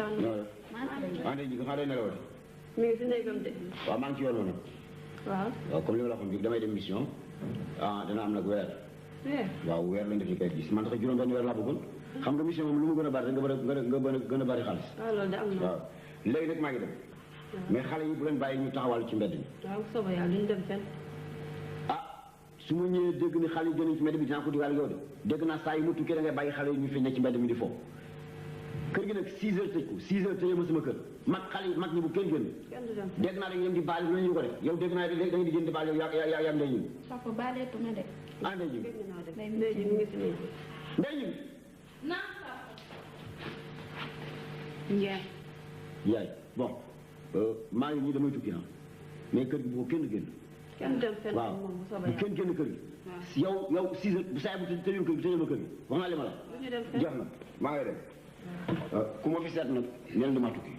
maa ngi ji nga xam ne nelaw mi ngi si néegam de. waaw maa ngi ci yoon nag. waaw comme li ma la waxoon damay dem mission dana am nag weer. waaw weer lañ def ci kayit gis man sax juróom benn weer laa bëggoon. xam nga mission moom lu mu gën a bari rek nga gën a bari xaalis. loolu de am na. waaw léegi nag maa ngi dem. mais xale yi bu leen bàyyi ñu taxawal ci mbedd mi. waaw soobee yàlla duñ dem fenn. su ma ñëwee dégg ni xale yi gën ci mbedd bi dinaa ko digal yow de dégg naa saa yi ma tukkee da ngay bàyyi xale yi ñu fi ne ci mbedd mi di foofu kër gi nag 6 heures tëj ko 6 heures tëjee ma sama kër mag xale yi mag ñi bu kenn génn dégg naa da ngeen di baal lu ñu ko def yow dégg naa da ngeen di génn di baal yow yaa ndey ñun papa baaleetu ma de ndey ñun ndey ñun mi ngi si néeg ndey ñun naa Ndiaye yaay bon maa ngi nii damay tukki mais kër gi bu ko kenn génn kenn dem fenn waaw bu kenn génn kër gi yow 6 heures bu saa bu tëjul kër gi tëjul ma kër gi wax naa li ma la jeex na maa ngi dem ku ma fi seet nag ñeneen dama tukki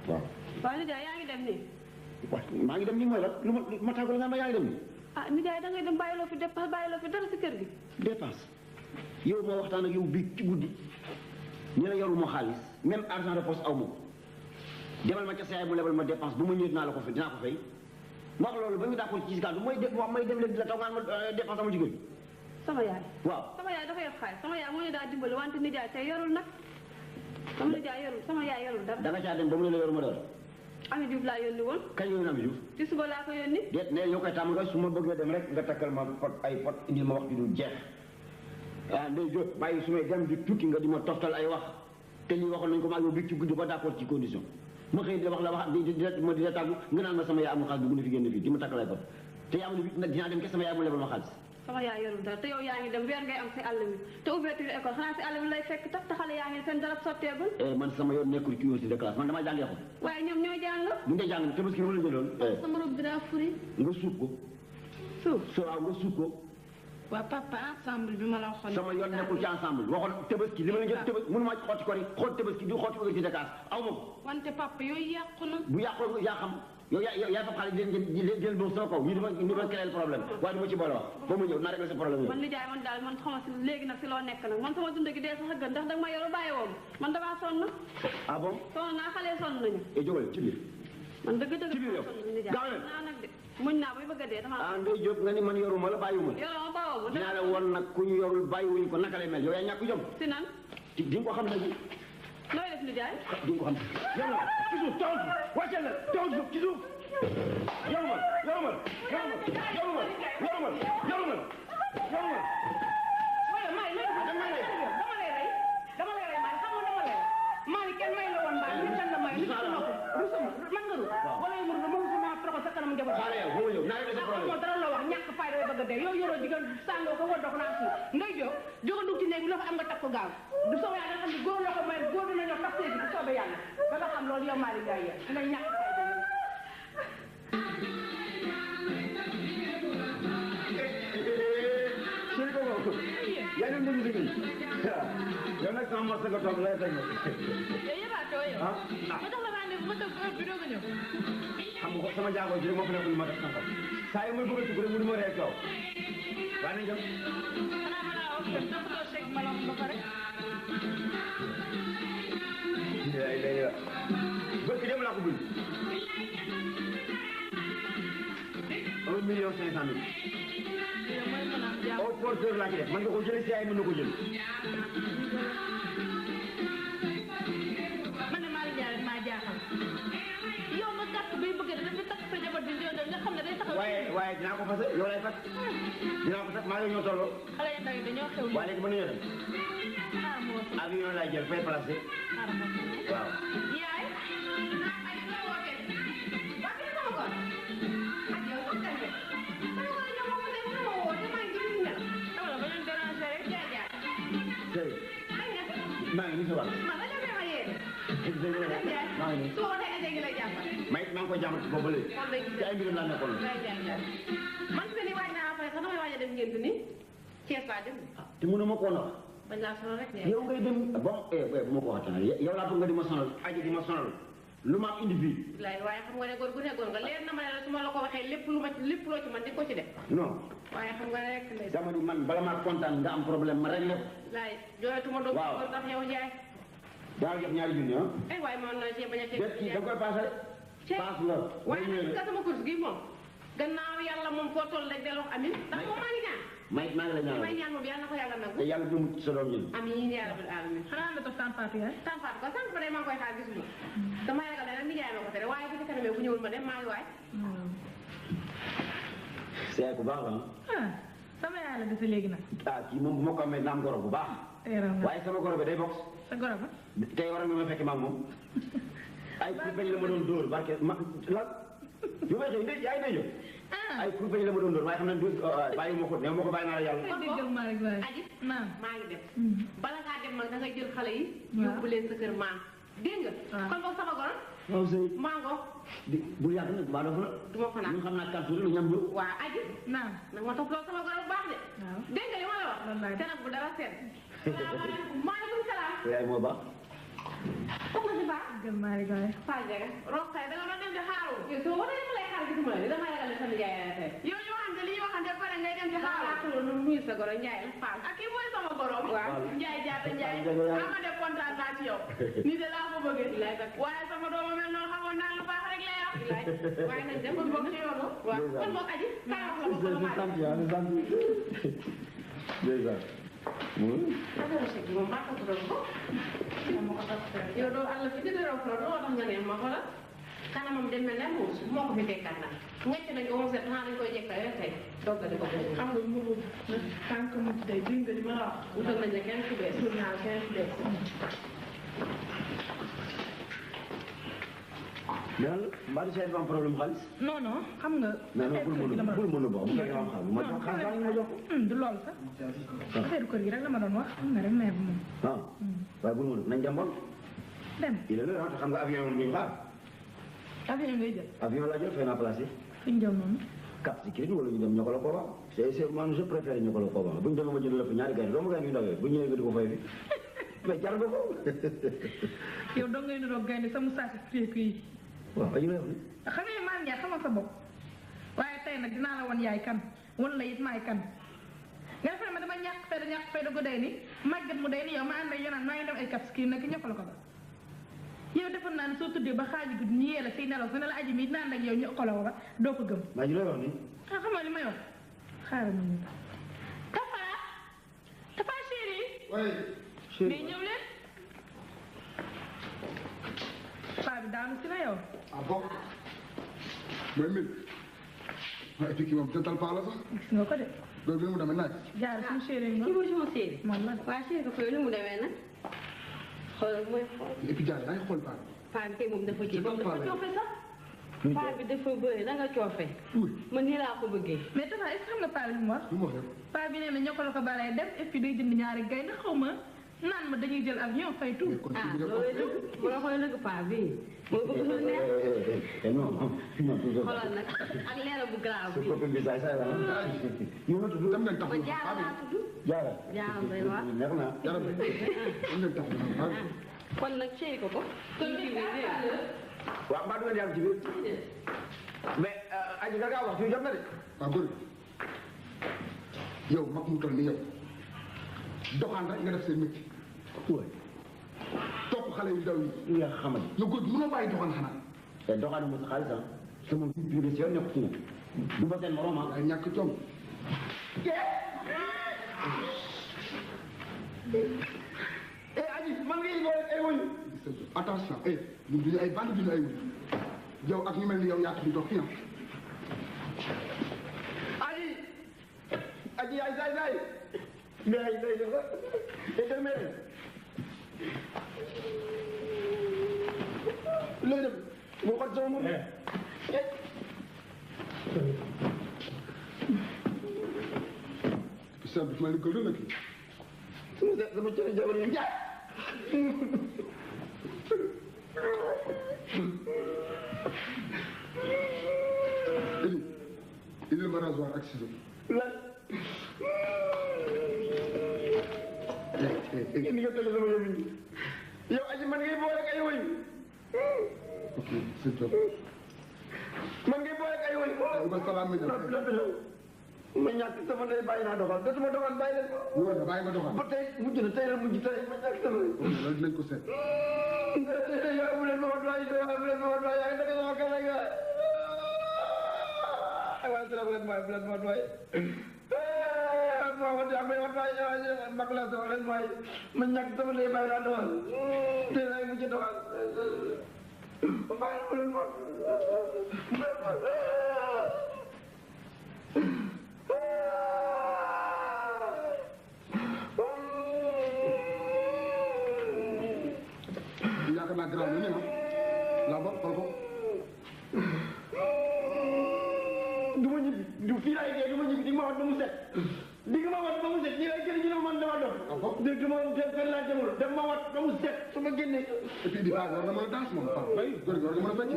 waaw waaw nijaay yaa ngi dem nii waaw maa ngi dem nii mooy la lu ma tàggatoo nga ma yaa ngi dem nii nijaay da ngay dem bàyyiloo fi dépense bàyyiloo fi dara si kër gi dépense yow moo waxtaan ak yow bii ci guddi ñu ne yoruma xaalis même argent de poche aw ma ko demal ma ca sa yaay mu lebal ma dépense bu ma ñëwee dinaa la ko fay dinaa ko fay ma wax loolu ba ñu d'accord ci gàllankoor mooy wax may dem leen di la taw ngaan ma dépense amul ci kër gi sama yaay waaw sama yaay dafa yor xaalis sama yaay moo ñu daa dimbali wante nijaay tey yorul nag sama nijaay yorul sama yaay yorul dara da nga caa dem ba mu ne la yoruma dara Ami Diouf laa yónni woon kañ yónni Ami Diouf ci suba laa ko yónni déet ne yow koy tàmm nga su ma bëggee dem rek nga takkal ma pot ay pot indil ma wax ju dul jeex ndey Diop bàyyi su may dem di tukki nga di ma toftal ay wax te lii waxoon nañ ko maa yow bi ci guddi ba d'accord ci condition ma xëy di wax la wax di la tàggu nga naan ma sama yaay amul xaalis dugg na fi génn fii di ma takkal ay pot te yaa am ne dinaa dem ke sama yaay mu lebal ma xaalis sama yaay yorul dara te yow yaa ngi dem weer ngay am si àll bi te ouverture école xanaa si àll bi lay fekk tax te xale yaa ngi seen darab sotteegul man sama yoon nekkul ci université de classe man damaa jàngee ko waaye ñoom ñooy jàng bu ñu jàng tabaski ma la jëloon sama robe bi daa furi nga suuf ko suuf waaw nga suuf ko waa papa ensemble bi ma la waxoon sama yoon nekkul ci ensemble waxoon tabaski li ma la jël tabaski mënu maa xotti ko rek xool tabaski du xotti université de classe aw ma ko wante papa yooyu yàqu na bu yàqoo yaa xam yow yaa fab xaalis leen boobu sama kaw ñu dima créer problème waaye du ma ci boole wax ba mu ñëw naa régler sa problème man nijaay man daal man xama si léegi nag si loo nekk nag man sama dund gi dee sax a gën ndax danga ma yoru bàyyi woo man damaa sonn ah bon sonn naa xale sonn nañu jógal ci biir man dëgg ci biir yow nijaay naa nag de muñ naa bay bëgg a dee dama Ndey Diop nga ni man yoruma la bàyyiwuma yoroo bawoo ma dinaa la woon nag ku ñu yorul bàyyiwuñ ko naka lay mel yow yaa ñàkk jom si nan di nga ko xam nag nooy def nijaay di nga ko xam yow na ci suuf taw wàccal na taw suuf ci suuf yoruma waaye maa ngi dama lay rey maa xam nga dama lay maa ngi kenn may la woon mbaa ñu kan la may man nga ru wala mu ru mu sama trop sa kanam njaboot xale yow boo ñëw naa régler sa problème mo dara la wax ñàkk fayda way bëgg a dee yow yoroo jigéen sàngoo ko woddo ko naa suuf Ndey Diop jóga dugg ci néeg bi loo fa am nga takk ko gaaw du soobee yàlla nga xam ne góor loo ko may góor dina ñëw tax séegi bu soobee yàlla ba nga xam loolu yow maa ngi jaay nga ñàkk fayda yaa ngi leen di déglu yow nag sama mos nga toog lay teg yow yëbaatoo yow ma jox la rendez-vous ma toog heure bi doog a ñëw xam nga sama jaago ji rek moo fi nekkul ma def xam-xam saa yu may bëgg a tukk rek mu di ma ree kaw waaye nañ dem xanaa ma laa wax dem toppatoo chèque ma lam ba pare day bëgg dem laa ko bind 1 million 500 mille au porteur laa ci def man nga ko jëlee si ay mën na ko jël man ne maa ngi maa jaaxal yow nga gàtt bay bëgg a def takk sa jabar di nga xam ne day taxaw waaye dinaa ko fas yow lay fas dinaa ko fas maa ngi ñoo tolloo xale yu ndaw yi dañoo xew waaye léegi mën nañoo dem avion laay jël fay placé waaw yaay maa ngi nii sa wàll. maa ngi koy jàmbat boobu ba léegi. ci ay mbiram laa nekkoon. man fi ni waaj naa fay sax damay waaj a dem ngeen ni Thiès laa dem. te mënuma koo nax. bañ laa sonal rek yow ngay dem bon bu ma ko waxtaan yow laa bëgg nga di ma sonal aji di ma sonal lu ma indi fii. waaye xam nga ne góor gu nekkoon nga leer na ma ne su ma la ko waxee lépp loo ci man di ko ci def. non. waaye xam nga rek ndey. dama ni man bala maa kontaan nga am problème ma réglé ko. laay jooyatuma doom. waaw ndax yow Ndiaye. daa jox ñaari junni ah. ay waay moom na ci bañ a déet kii da nga koy paasal. paas la. waaye nag ka sama course gi moom gannaaw yàlla moom foo toll rek del wax amin ndax moom maa ngi ñaan maa ngi la ñaanal may ñaan moom yàlla na ko yàlla nangu te yàlla bu mu sa doom ñun. amiin yaa rabbal alamin xanaa nga toog tàmpaat yaay. tàmpaat ko sànq ba de maa ngi koy xaar gisuma dama ragal ne nag ni jaay ma ko tere waaye bu ci kanamee bu ñëwul ma dem maa ngi waay seey ku baax la ah sama yaay la dese léegi nag. ah kii moom bu ma ko amee naam goro bu baax. waaye sama goro bi day bokk. sa goro ba. tey waroon nga ma fekk maag moom ay kurpeñ la ma doon dóor barke ma lan yu may xëy yaa ngi dégg ay kurpeñ la ma doon dóor waaye xam ne du bàyyi ma ko ne ma ko bàyyi naa la yàlla. aji maa ngi dem bala ngaa dem nag da ngay jël xale yi yóbbu leen sa kër maam dégg nga kon boog sama goro waaw sëy mango bu yàgg nag maa dafa la du ma ko naan ñun xam naa kan suuri lu ñam lu waaw aji naan nag ma topp loolu sama goro bu baax de dégg nga li ma la wax te nag bu dara seet salaamaaleykum maaleykum salaam yaay moo baax foog nga si baax gën maa rek waaye Fall Ndiaga Rokhaya da nga doon dem di xaaru yow soo waree dama lay xaar gisuma la damay ragal ne sa nijaay la tey yow ñu waxante li ñu waxante pare ngay dem di xaaru loolu nuyu sa goro Ndiaye la Fall ak kii mooy sama goro waaw Ndiaye jaata Ndiaye ama de kontaan naa ci yow ni de laa ko bëggee waaye sama dooma mel noonu xamoon naa lu baax rek lay wax waaye nag dem bokk ci yoonu waaw kon bokk aji kaay wax la ma ko sant yaa sant déjà yow doo àll fi dëgg raw pro doo tax nga ne ma xoolal kanamam dem na ne muus moo ko fi tekkat nag ñett nañ ko moom set xanaa dañ koy jekkal rek tey doggale ko boobu xam nga mu tànk mu tey dégg nga li ma la wax wutal nañ la kenn ku bees journal kenn ku bees mais mbaa di say am problème xaalis non non xam nga. mais non bul mën a bul mën a bokk bu fekkee am xaalis ma jox xaalis ma jox du loolu sax. affaire kër gi rek la ma doon wax xam nga rek mais bu moom. ah waaye bul mën a nañ dem bon dem il est l'heure xam nga avion bi ñu xaar avion ngay jël. avion la jël fay naa placé fi ñu jëm noonu. Cap Skirring wala ñu dem ñoo ko la ko wax c'est man je préfère ñoo ko la ko wax bu ñu demee ma jënd la fa ñaari gaynde doomu gaynde yu ndawee bu ñëwee nga di ko fay bi mais jar nga ko yow doo ngay niroog gaynde sa moustache fii yi. waaw aji lay wax ni xam nga maa ngi xamal sa bopp waaye tey nag dinaa la wan yaay kan wan la it maay kan nga defe ma dama ñàkk fayda gu day ni màggat mu day ni yow ma ànd ak yonaan maa ngi dem ay Cap Skirring nag ñëpp la ko ba yow defoon naa ne soo tuddee ba xaaju guddi ñu yee la say nelaw sa ne la aji mi naan ak yow ñu ko la ba doo ko gëm. maa ngi lay wax ni ah xam nga li may wax xaaral ma ñu Tafa chéri oui chéri mais ñëw leen paa bi daanu si la yow. ah bon mooy mil waaye fii kii moom jantal paa la sax gis nga ko de. loolu bi mu demee naaj. jaar suñu chéri nga. kii mooy sama séeri moom la. waaye séeri ko fooy lu mu demee nag xoolal mooy xool et puis jaar yaa ngi xool paa bi. paa bi kay moom dafa kii moom dafa coofe sax paa bi dafa bëri da nga coofe oui man nii laa ko bëggee mais Tafa est-ce que xam nga paa bi lu mu wax. lu mu wax rek. paa bi nee na ñoo ko la ko balee dem et puis day jënd ñaari gay na xaw ma naan ma dañuy jël avion fay tout. kon ah kii bi loolu dëgg bu la xoolee dëgg paa bi mooy bëgg lu neex non non xoolal nag ak leeral bu garaaw su bi ko bi say say la ñu ma tudd dem leen tax man na jaara paa bi laa tudd jaara jaara mbay waa neex na jaara dem leen tax na paa bi. kon nag séeri ko kon kii bi waaw mbaa du ngeen yàgg ci biir mais aji nga gaa wax fii jot na de waaw góor yow mag mu toll ni yow doxaan rek nga def seen métier oui topp xale yu ndaw yi li nga xamal yow góor mënoo bàyyi doxaan xanaa te doxaanu mo sa xaalis ah sama vie privée si yow nekk ci nag du ba seen morom ah ay ñàkk jom aji man ngay boole ay wuyu attention ñun duñu ay bandi duñu ay wuyu yow ak ñu mel ni yow yaa tax ñu dox fii aji aji yaay say say mais day dafa intermède lay dem mu xot sama moom sëñ bi fi ma ne gël la kii sama cëri jabar yi njaay il ma rasoir ak ciseau lan ngeen nga tëgg sama yëf yi yow aji man ngay boole ak ay woy ok c'est tout man ngay boole ak ay woy ba salaam mi non ma ñàkk sama ndey bàyyi naa doxal dootuma doxal bàyyi leen ko. wóor na bàyyi ma doxal. ba tey mujj na tey la mujj tey ma ñàkk sama ndey. loolu dinañ ko seet. yow bu leen ma wat waay yow bu leen ma wat waay yaa ngi dëgg sama kër rek waaye bu leen ma wat waay ma wat waay mag la sama leen waay ma ñàkk sama ndey bàyyi naa doxal tey lay mujj doxal bàyyi bu leen ma yaakaar naa grand bi ne ma la ba xool ko. du ma ñibbi du fii laay dee du ma ñibbi di ma wat ba mu set di nga ma wat ba mu set ñi lay jël ñu ne man dama dox dégg ma fenn laa demul daf ma wat ba mu set su ma génnee et puis di baax war na mën a danse moom Pape. góor gi war na mën a fecc.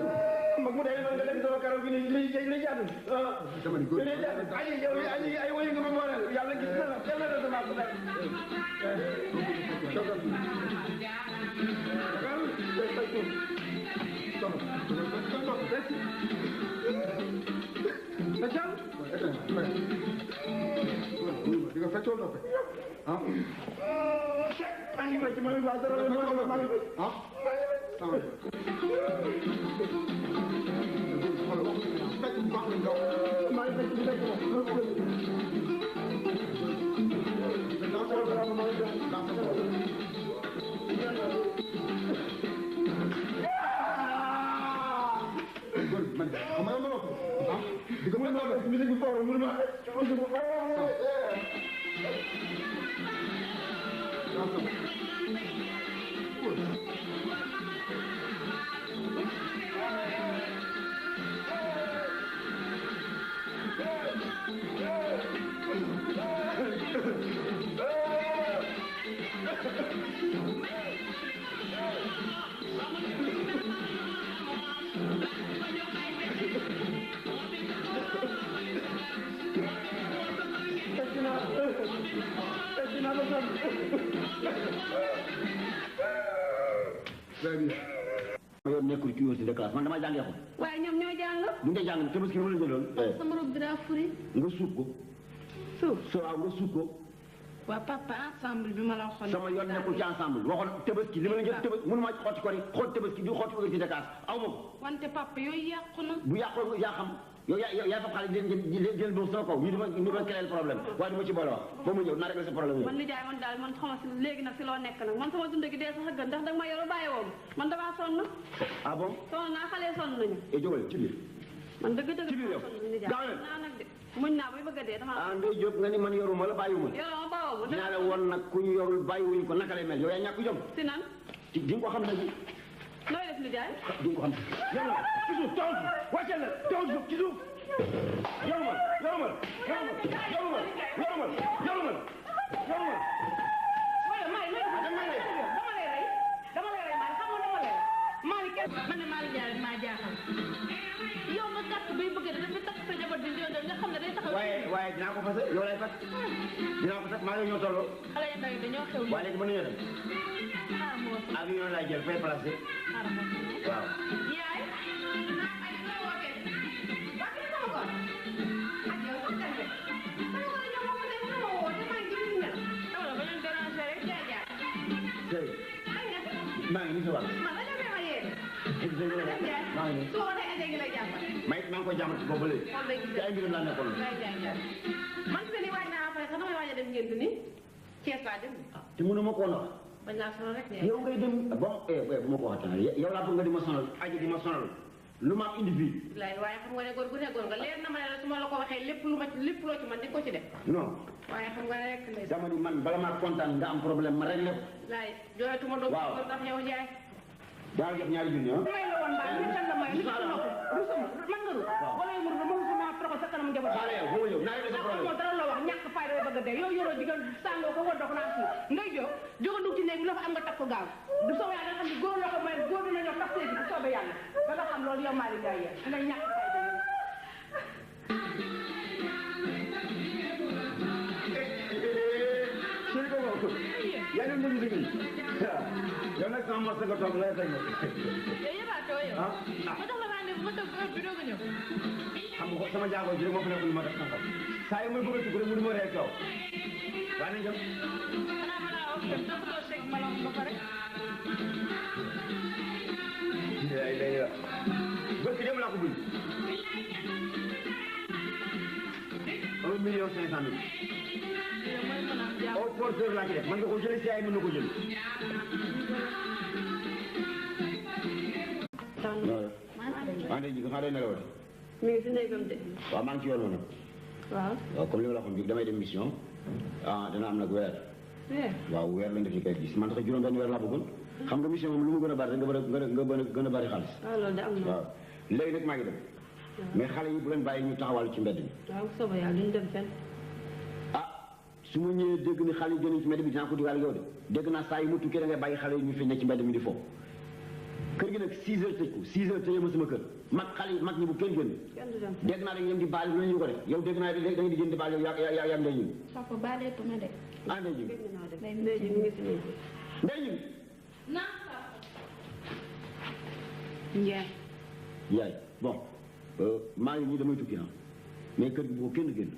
mag mu dee nga def sama karaw gi ni lay jaadu dama ni góor gi ay woyu nga ma booleel yàlla gis na la teel na la sama dal di nga fecc wala doo fecc ah. maa ngi fecc maa ngi fecc maa ngi fecc ah. fecc bu baax lañ daw. maa ngi fecc di fecc man xam nga ma ko ah di ko mën a def musique bi fort mënu ma très bien. yow nekkul ci université de classe man dama jàngee ko waaye ñoom ñoo jàng. bu ñu jàng tabaski ma la jëloon sama robe bi daa furi. nga suuf ko suuf so waaw nga suuf ko waa papa ensemble bi ma la waxoon. sama yoon nekkul ci ensemble waxoon tabaski li ma la jël tabaski mënu ma xotti ko rek xool tabaski di xotti université de classe aw ma ko wante papa yooyu yàqu na. bu yàqoo yaa xam yow yaa fa xale di jël boobu sama kaw ñu di ma créer problème waaye du ma ci boole wax ba mu ñëw naa régler sa problème man nijaay man daal man xama si léegi nag si loo nekk nag man sama dund gi dee sax a gën ndax danga ma yoru bàyyi woo man damaa sonn. ah bon sonn naa xale sonn nañu. et jógal ci biir man dëgg-dëgg ci biir yow sonn nijaay gaaw leen naa nag de muñ naa bay bëgg a dee dama ah Ndeye Diop nga ni man yoruma la bàyyiwuma yoroo ma bawoo ma dinaa la woon nag ku ñu yorul bàyyiwuñ ko naka lay mel yow yaa ñàkk jom si nan di nga ko xam nag nooy def nijaay di nga ko xam yow la ci suuf tawal wàccal la tawal suuf ci suuf yoruma yoruma yoruma yoruma yoruma yoruma yoruma dama lay rey maa xam nga dama lay rey maa ni kenn man ne maa ngi jaay maa jaaxal yow nga gàtt bay bëgg da dafa takk sa jabar di nga xam ne day taxaw waaye dinaa ko fase yow lay fas dinaa ko fas maa ngi ñoo tolloo xale yu ndaw yi dañoo xew waaye léegi mën nañoo dem xaaral ma wax avion laay jël fay placé xaaral ma wax waaw yaay maa ngi nii si wàll. maa ngi nii. maa ngi koy jàmbat boobu ba léegi. te ay mbirum laa nekkoon. man fi ni waaj naa après sax damay waaj a dem ngeen ni Thiès laa dem. te mënuma koo wax. bañ laa sonal rek yow ngay dem bon bu ma ko waxtaan yow laa bëgg nga di ma sonal aji di ma sonal lu ma indi fii. waaye xam nga ne góor gu ne góor nga leer na ma ne la su ma la ko waxee lépp loo ci man di ko ci def. non. waaye xam nga rek lay. dama ni man bala maa kontaan nga am problème ma réglé ko. laay jooyatuma doom. waaw ndax yow Ndiaye. daa jox ñaari junni ah. may la woon baal li tan la may li tan la ko rusum man nga rus. wala yow mu sama trop sa kanam njaboot. xaaral yow foo ñëw naa yore sa problème. moo dara la wax ñàkk fayda bay bëgg a dee yow yoroo jigéen sàngoo ko war dox naa si ngay jóg jóga dugg ci néeg bi loo fa am nga takk ko gaaw du soobee yàlla nga xam ne góor loo ko may góor dina ñëw tax seeti bu soobee yàlla ba nga xam loolu yow Malick Ndiaye yéen ngay ñàkk fayda yow. yaa ngi ngeen dégg yow nag sama mos nga toog lay fay yow yëbaatoo yow. ma jox la rendez-vous ma toog heure bi doog a ñëw. xam nga sama jàngoro ji rek moo fi nekkul ma def xam-xam saa yi may bëgg a tukki rek mu di ma ree coow waa nañ jëm xanaa ma laa wax dem doo ko doon teg malom ba pare. bëgg dem laa ko bind 1 million 500 mille yow mooy mën a am jàmm. au porteur laa ci def man nga ko jëlee si ay mën na ko jël maa ngi xanaa day nelaw de mi ngi si néegam de. waaw maa ngi ci yoon woon nag waaw. waaw comme li ma la waxoon bi damay dem mission dana am nag weer waaw weer lañ def ci kayit gis man tax juróom benn weer laa bëggoon xam nga mission moom lu mu gën a bari rek nga gën a bari xaalis waaw loolu de am na. waaw léegi nag maa ngi dem mais xale yi bu leen bàyyi ñu taxawal ci mbedd mi waaw soobee yàlla duñ dem fenn. su ma ñëwee dégg ni xale yi génn ci mbedd mi dinaa ko digal yow de dégg naa saa yi mu tukkee da ngay bàyyi xale yi ñu fi ne ci mbedd mi di foofu kër gi nag 6 heures tëj ko 6 heures tëjee ma sama kër mag xale yi mag ñi bu kenn génn kenn du dem fenn. dégg naa dañu leen di baal lu ñu ko def yow dégg naa da ngeen di jënd di baal yow yaa ndey ñun papa baaleetu ma de. ndey ñun dégg naa de ndey ji mi ngi si néeg bi. ndey ñun naa Ndiaye. yaay bon maa ngi nii damay tukki mais kër gi bu ko kenn génn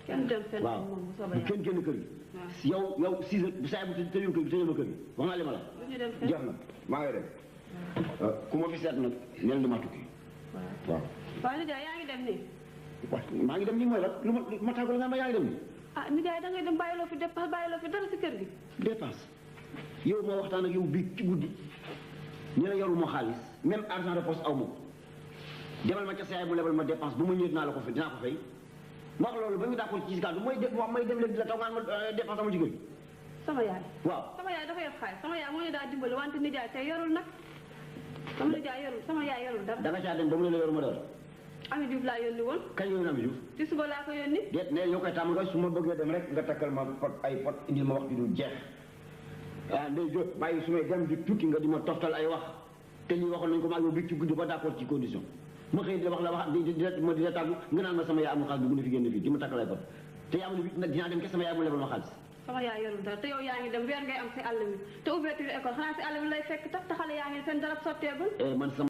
kenn dem fenn waaw moom bu bu soobee yàlla. kenn génn kër gi yow 6 heures bu saa bu tëjee kër gi tëjee ma kër gi wax naa li ma la bu ñu dem fenn. jeex na maa ngi dem ku ma fi seet nag neel dama tukki waaw waaw Ndiaye yaa ngi dem nii. waaw maa ngi dem nii mooy la lu ma tàggatoo nga ma yaa ngi dem nii Ndiaye da ngay dem bàyyiloo fi dépense bàyyiloo fi dara si kër gi. dépense yow moo waxtaan ak yow bii ci guddi ñu ne yoruma xaalis même argent de poste aw ma ko demal ma ca saa mu lebal ma dépense bu ma ñëwee dinaa la ko fay dinaa ko fay ma wax loolu ba ñu d'accord ci kàddu may dem léegi di la taw ngaan ma dépense amul ci kër gi sama yaay. waaw sama yaay dafa yor xaalis sama yaay moo ñu daa dimbali wante nijaay tey yorul nag. sama nijaay yorul sama yaay yorul dara. da nga caa dem ba mu ne la yoruma dara Ami Diouf laa yónni woon. kañ yooyu na Ami Diouf ci suba laa ko yónni. déet ne yow koy tàmm nga su ma bëggee dem rek nga takkal ma pot ay pot indil ma wax ju dul jeex ndey Diop bàyyi su may dem di tukki nga di ma toftal ay wax te lii waxoon nañ ko maa yow bi ci guddi ba d'accord ci condition ma xëy di wax la wax di la tàggu nga naan ma sama yaay amul xaalis bu gën a fi génn fii di ma takkal ay pot te yaa amul nag dinaa dem ke sama yaay mu lebal ma xaalis sama yaay yorul dara te yow yaa ngi dem weer ngay am si àll bi te ouverture école xanaa si àll bi lay fekk tax te xale yaa ngi seen darab sotteegul. man sama